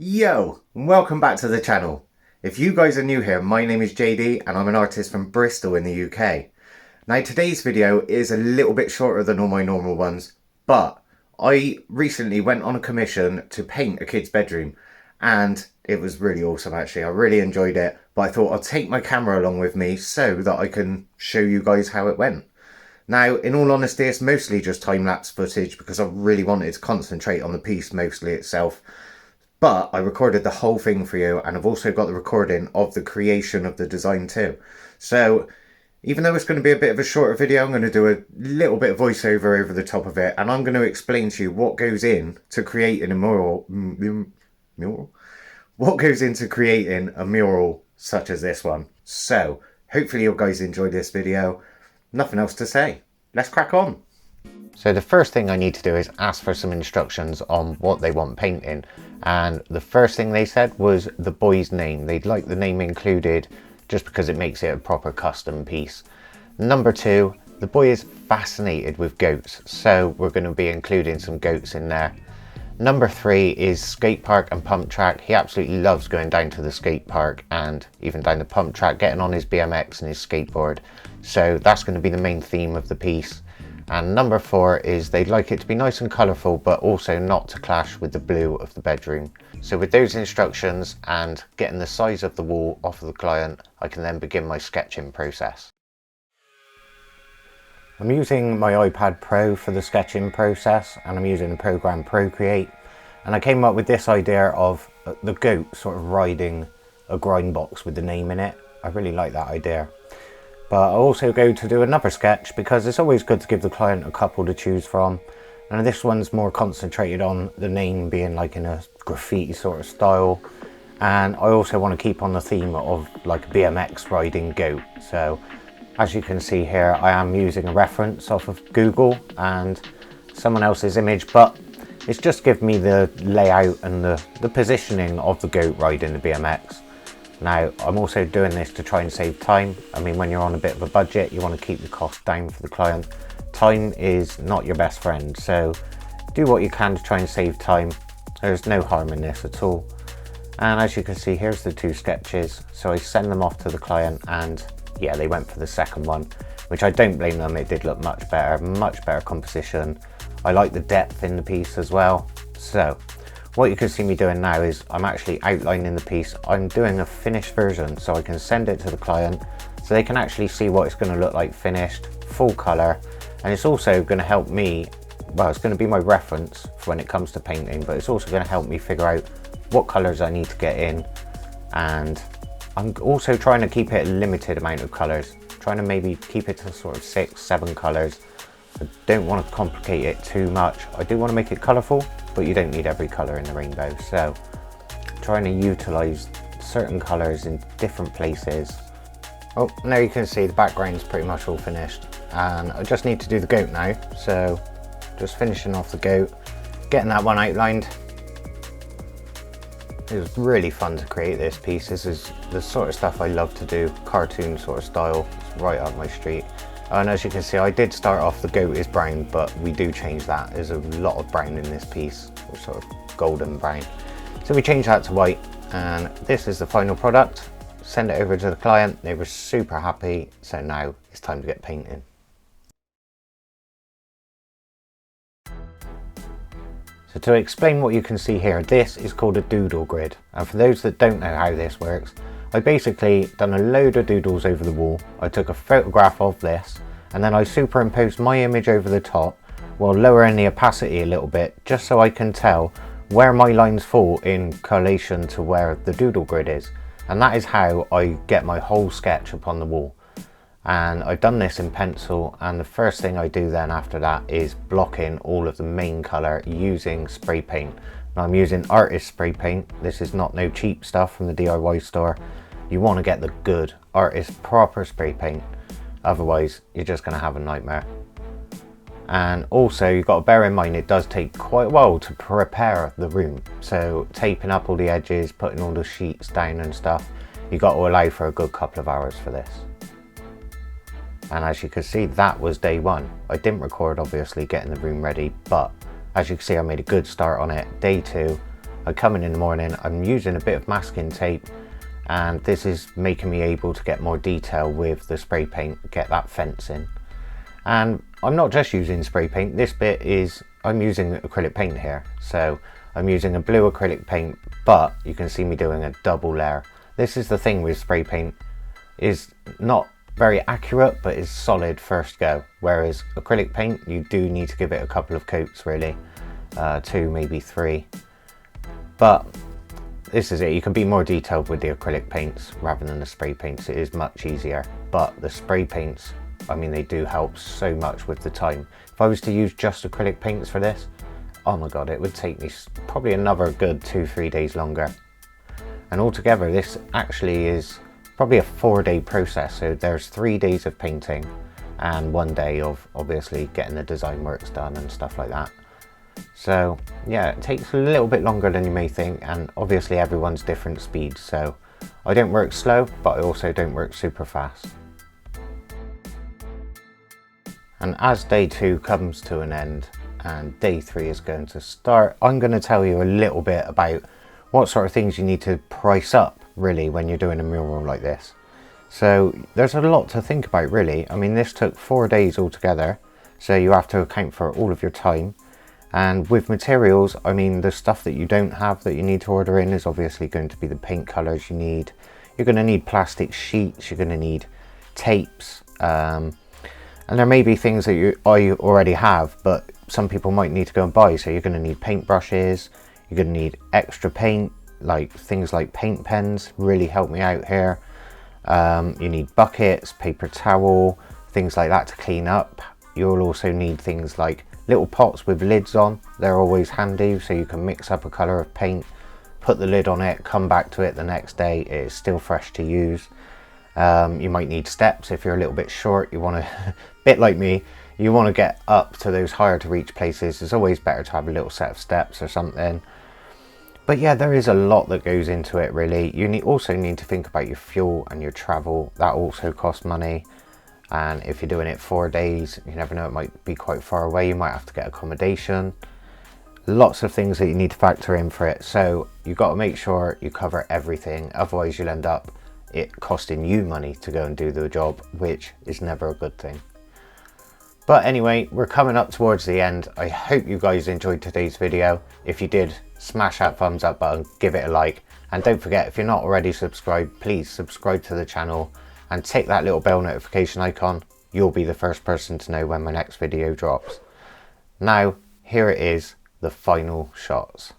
Yo, and welcome back to the channel. If you guys are new here, my name is JD and I'm an artist from Bristol in the UK. Now today's video is a little bit shorter than all my normal ones, but I recently went on a commission to paint a kid's bedroom and it was really awesome actually. I really enjoyed it, but I thought I'd take my camera along with me so that I can show you guys how it went. Now, in all honesty, it's mostly just time-lapse footage because I really wanted to concentrate on the piece mostly itself. But I recorded the whole thing for you, and I've also got the recording of the creation of the design too. So even though it's going to be a bit of a shorter video, I'm going to do a little bit of voiceover over the top of it, and I'm going to explain to you what goes in to creating a mural. What goes into creating a mural such as this one. So hopefully you guys enjoy this video. Nothing else to say. Let's crack on. So the first thing I need to do is ask for some instructions on what they want painting, and the first thing they said was the boy's name. They'd like the name included just because it makes it a proper custom piece. Number two, the boy is fascinated with goats, so we're going to be including some goats in there. Number three is skate park and pump track. He absolutely loves going down to the skate park and even down the pump track, getting on his BMX and his skateboard. So that's going to be the main theme of the piece. And number four is they'd like it to be nice and colourful, but also not to clash with the blue of the bedroom. So with those instructions and getting the size of the wall off of the client, I can then begin my sketching process. I'm using my iPad Pro for the sketching process, and I'm using the program Procreate. And I came up with this idea of the goat sort of riding a grind box with the name in it. I really like that idea. But I also go to do another sketch because it's always good to give the client a couple to choose from. And this one's more concentrated on the name being like in a graffiti sort of style. And I also want to keep on the theme of like a BMX riding goat. So as you can see here, I am using a reference off of Google and someone else's image, but it's just given me the layout and the positioning of the goat riding the BMX. Now, I'm also doing this to try and save time. I mean, when you're on a bit of a budget, you want to keep the cost down for the client. Time is not your best friend, so do what you can to try and save time. There's no harm in this at all. And as you can see, here's the two sketches. So I send them off to the client and yeah, they went for the second one, which I don't blame them. It did look much better composition. I like the depth in the piece as well. So what you can see me doing now is I'm actually outlining the piece. I'm doing a finished version so I can send it to the client so they can actually see what it's going to look like finished, full colour. And it's also going to help me, well, it's going to be my reference for when it comes to painting, but it's also going to help me figure out what colours I need to get in. And I'm also trying to keep it a limited amount of colours, trying to maybe keep it to sort of 6-7 colours. I don't want to complicate it too much. I do want to make it colourful, but you don't need every colour in the rainbow. So trying to utilise certain colours in different places. Oh, now you can see the background's pretty much all finished. And I just need to do the goat now. So just finishing off the goat, getting that one outlined. It was really fun to create this piece. This is the sort of stuff I love to do, cartoon sort of style. It's right up my street. And as you can see, I did start off the goat is brown, but we do change that. There's a lot of brown in this piece, or sort of golden brown. So we changed that to white, and this is the final product. Send it over to the client. They were super happy. So now it's time to get painting. So to explain what you can see here, this is called a doodle grid. And for those that don't know how this works, I basically done a load of doodles over the wall. I took a photograph of this and then I superimposed my image over the top while lowering the opacity a little bit, just so I can tell where my lines fall in correlation to where the doodle grid is. And that is how I get my whole sketch upon the wall. And I've done this in pencil, and the first thing I do then after that is block in all of the main colour using spray paint. Now I'm using artist spray paint. This is not no cheap stuff from the DIY store. You want to get the good artist proper spray paint, otherwise you're just going to have a nightmare. And also you've got to bear in mind it does take quite a while to prepare the room, so taping up all the edges, putting all the sheets down and stuff, you've got to allow for a good couple of hours for this. And as you can see, that was day one. I didn't record obviously getting the room ready, but as you can see I made a good start on it. Day two, I come in the morning, I'm using a bit of masking tape, and this is making me able to get more detail with the spray paint, get that fence in. And I'm not just using spray paint, this bit is, I'm using acrylic paint here. So I'm using a blue acrylic paint, but you can see me doing a double layer. This is the thing with spray paint, is not very accurate, but is solid first go. Whereas acrylic paint, you do need to give it a couple of coats really, 2, maybe 3. But this is it, you can be more detailed with the acrylic paints rather than the spray paints. It is much easier, but the spray paints, I mean, they do help so much with the time. If I was to use just acrylic paints for this, oh my god, it would take me probably another good 2-3 days longer. And altogether, this actually is probably a 4-day process. So there's 3 days of painting and 1 day of obviously getting the design works done and stuff like that. So yeah, it takes a little bit longer than you may think, and obviously everyone's different speeds. So I don't work slow, but I also don't work super fast. And as day 2 comes to an end and day 3 is going to start, I'm going to tell you a little bit about what sort of things you need to price up really when you're doing a mural like this. So there's a lot to think about really. I mean, this took 4 days altogether, so you have to account for all of your time. And with materials, I mean, the stuff that you don't have that you need to order in is obviously going to be the paint colors you need. You're going to need plastic sheets, you're going to need tapes, and there may be things that I already have, but some people might need to go and buy. So you're going to need paint brushes, you're going to need extra paint, like things like paint pens really help me out here. You need buckets, paper towel, things like that to clean up. You'll also need things like little pots with lids on. They're always handy, so you can mix up a colour of paint, put the lid on it, come back to it the next day, it's still fresh to use. You might need steps if you're a little bit short. You want to, bit like me, you want to get up to those higher to reach places. It's always better to have a little set of steps or something. But yeah, there is a lot that goes into it really. You also need to think about your fuel and your travel. That also costs money. And if you're doing it 4 days, you never know, it might be quite far away. You might have to get accommodation. Lots of things that you need to factor in for it. So you've got to make sure you cover everything. Otherwise you'll end up it costing you money to go and do the job, which is never a good thing. But anyway, we're coming up towards the end. I hope you guys enjoyed today's video. If you did, smash that thumbs up button, give it a like. And don't forget, if you're not already subscribed, please subscribe to the channel and tick that little bell notification icon. You'll be the first person to know when my next video drops. Now, here it is, the final shots.